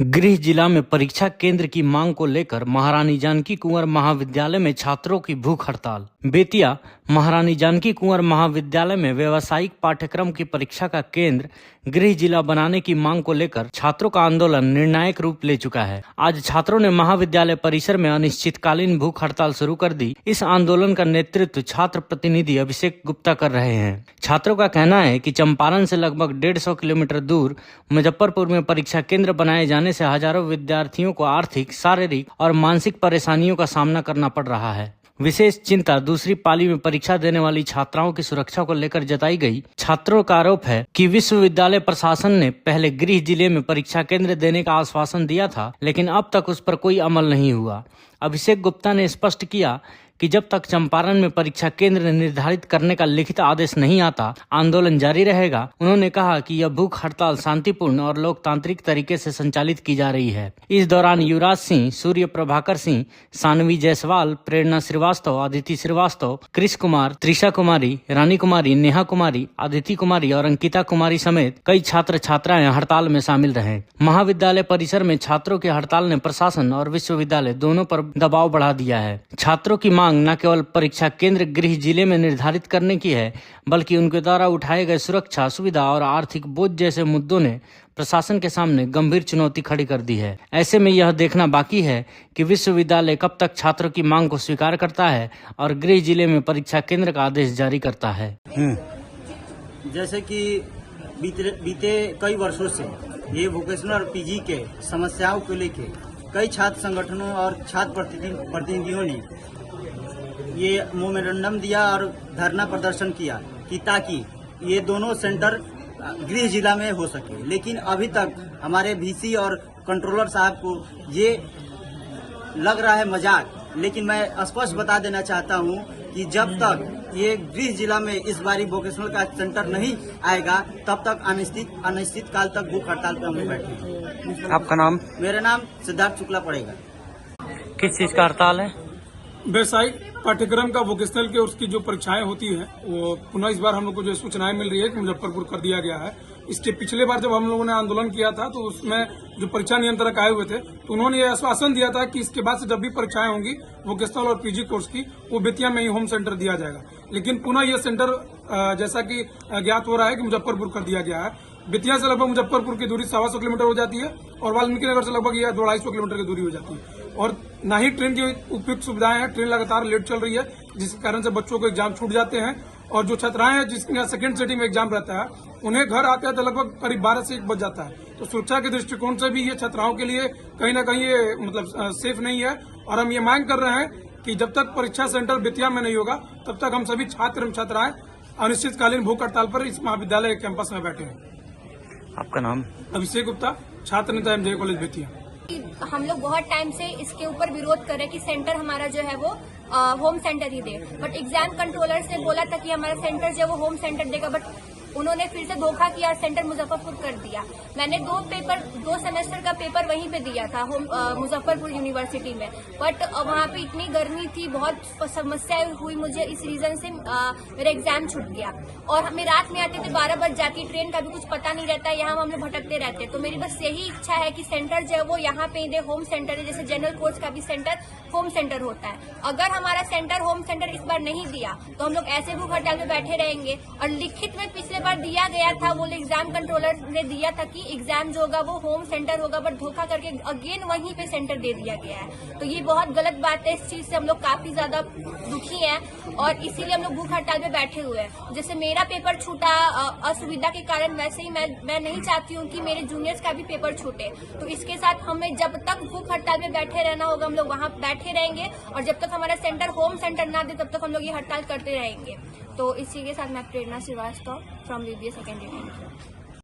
गृह जिला में परीक्षा केंद्र की मांग को लेकर महारानी जानकी कुंवर महाविद्यालय में छात्रों की भूख हड़ताल। बेतिया महारानी जानकी कुंवर महाविद्यालय में व्यावसायिक पाठ्यक्रम की परीक्षा का केंद्र गृह जिला बनाने की मांग को लेकर छात्रों का आंदोलन निर्णायक रूप ले चुका है। आज छात्रों ने महाविद्यालय परिसर में अनिश्चितकालीन भूख हड़ताल शुरू कर दी। इस आंदोलन का नेतृत्व छात्र प्रतिनिधि अभिषेक गुप्ता कर रहे हैं। छात्रों का कहना है कि चंपारण से लगभग 150 किलोमीटर दूर मुजफ्फरपुर में परीक्षा केंद्र बनाए जाने से हजारों विद्यार्थियों को आर्थिक, शारीरिक और मानसिक परेशानियों का सामना करना पड़ रहा है। विशेष चिंता दूसरी पाली में परीक्षा देने वाली छात्राओं की सुरक्षा को लेकर जताई गई। छात्रों का आरोप है कि विश्वविद्यालय प्रशासन ने पहले गृह जिले में परीक्षा केंद्र देने का आश्वासन दिया था, लेकिन अब तक उस पर कोई अमल नहीं हुआ। अभिषेक गुप्ता ने स्पष्ट किया कि जब तक चंपारण में परीक्षा केंद्र निर्धारित करने का लिखित आदेश नहीं आता, आंदोलन जारी रहेगा। उन्होंने कहा कि यह भूख हड़ताल शांतिपूर्ण और लोकतांत्रिक तरीके से संचालित की जा रही है। इस दौरान युवराज सिंह, सूर्य प्रभाकर सिंह, सानवी जायसवाल, प्रेरणा श्रीवास्तव, अदिति श्रीवास्तव, कृष कुमार, त्रिशा कुमारी, रानी कुमारी, नेहा कुमारी, अदिति कुमारी और अंकिता कुमारी समेत कई छात्र छात्राएं हड़ताल में शामिल रहे। महाविद्यालय परिसर में छात्रों की हड़ताल ने प्रशासन और विश्वविद्यालय दोनों पर दबाव बढ़ा दिया है। छात्रों की मांग न केवल परीक्षा केंद्र गृह जिले में निर्धारित करने की है, बल्कि उनके द्वारा उठाए गए सुरक्षा, सुविधा और आर्थिक बोझ जैसे मुद्दों ने प्रशासन के सामने गंभीर चुनौती खड़ी कर दी है। ऐसे में यह देखना बाकी है कि विश्वविद्यालय कब तक छात्रों की मांग को स्वीकार करता है और गृह जिले में परीक्षा केंद्र का आदेश जारी करता है। जैसे कि बीते कई वर्षों से ये वोकेशनल और पीजी के समस्याओं को लेकर कई छात्र संगठनों और छात्र प्रतिनिधियों ने ये मेमोरेंडम दिया और धरना प्रदर्शन किया कि ताकि ये दोनों सेंटर गृह जिला में हो सके। लेकिन अभी तक हमारे वीसी और कंट्रोलर साहब को ये लग रहा है मजाक। लेकिन मैं स्पष्ट बता देना चाहता हूँ कि जब तक ये गृह जिला में इस बारी वोकेशनल का सेंटर नहीं आएगा, तब तक अनिश्चित काल तक भूख हड़ताल पर हम लोग बैठे। आपका नाम? मेरा नाम सिद्धार्थ शुक्ला पड़ेगा। किस चीज का हड़ताल है? व्यावसायिक पाठ्यक्रम का वोकेशनल के उसकी जो परीक्षाएं होती है, वो पुनः इस बार हम लोग को जो सूचनाएं मिल रही है कि मुजफ्फरपुर कर दिया गया है। इसके पिछले बार जब हम लोगों ने आंदोलन किया था तो उसमें जो परीक्षा नियंत्रक आए हुए थे तो उन्होंने ये आश्वासन दिया था कि इसके बाद से जब भी परीक्षाएं होंगी वोकेशनल और पीजी कोर्स की, वो बेतिया में ही होम सेंटर दिया जाएगा। लेकिन पुनः यह सेंटर जैसा कि ज्ञात हो रहा है कि मुजफ्फरपुर कर दिया गया है। बेतिया से लगभग मुजफ्फरपुर की दूरी 125 किलोमीटर हो जाती है और वाल्मीकि नगर से लगभग यह 250 किलोमीटर की दूरी हो जाती है। और न ही ट्रेन की उपयुक्त सुविधाएं हैं, ट्रेन लगातार लेट चल रही है, जिसके कारण से बच्चों को एग्जाम छूट जाते हैं। और जो छात्राएं हैं जिसके सेकंड सिटी में एग्जाम रहता है, उन्हें घर आते हैं तो लगभग करीब 12 से 1 बज जाता है। तो सुरक्षा के दृष्टिकोण से भी ये छात्राओं के लिए कहीं न कहीं ये मतलब सेफ नहीं है। और हम ये मांग कर रहे हैं कि जब तक परीक्षा सेंटर बेतिया में नहीं होगा, तब तक हम सभी छात्र एवं छात्राएं अनिश्चितकालीन भूख हड़ताल पर इस महाविद्यालय कैंपस में बैठे हैं। आपका नाम? अभिषेक गुप्ता, छात्र नेता एमजे कॉलेज बेतिया। हम लोग बहुत टाइम से इसके ऊपर विरोध कर रहे हैं कि सेंटर हमारा जो है वो home centre he they, but exam controller से बोला था कि हमारा सेंटर जो है वो होम सेंटर देगा, बट उन्होंने फिर से धोखा किया, सेंटर मुजफ्फरपुर कर दिया। मैंने 2 सेमेस्टर का पेपर वहीं पे दिया था मुजफ्फरपुर यूनिवर्सिटी में, बट वहाँ पे इतनी गर्मी थी, बहुत समस्याएं हुई मुझे, इस रीजन से मेरा एग्जाम छूट गया। और हमें रात में आते थे 12 बज जाती, ट्रेन का भी कुछ पता नहीं रहता, यहाँ हम लोग भटकते रहते। तो मेरी बस यही इच्छा है कि सेंटर जो है वो यहाँ पे दे, होम सेंटर है, जैसे जनरल कोर्स का भी सेंटर होम सेंटर होता है। अगर हमारा सेंटर होम सेंटर इस बार नहीं दिया तो हम लोग ऐसे भूख हड़ताल में बैठे रहेंगे। और लिखित में पिछले बार दिया गया था, वो एग्जाम कंट्रोलर ने दिया था कि एग्जाम जो होगा वो होम सेंटर होगा, बट धोखा करके अगेन वहीं पे सेंटर दे दिया गया है। तो ये बहुत गलत बात है। इस चीज से हम लोग काफी ज्यादा दुखी हैं और इसीलिए हम लोग भूख हड़ताल में बैठे हुए हैं। जैसे मेरा पेपर छूटा असुविधा के कारण, वैसे ही मैं नहीं चाहती हूँ कि मेरे जूनियर्स का भी पेपर छूटे। तो इसके साथ हमें जब तक भूख हड़ताल में बैठे रहना होगा, हम लोग वहाँ बैठे रहेंगे। और जब तक हमारा सेंटर होम सेंटर ना दे, तब तक हम लोग ये हड़ताल करते रहेंगे। तो इसी के साथ मैं Prerna Srivastava from BBA second year.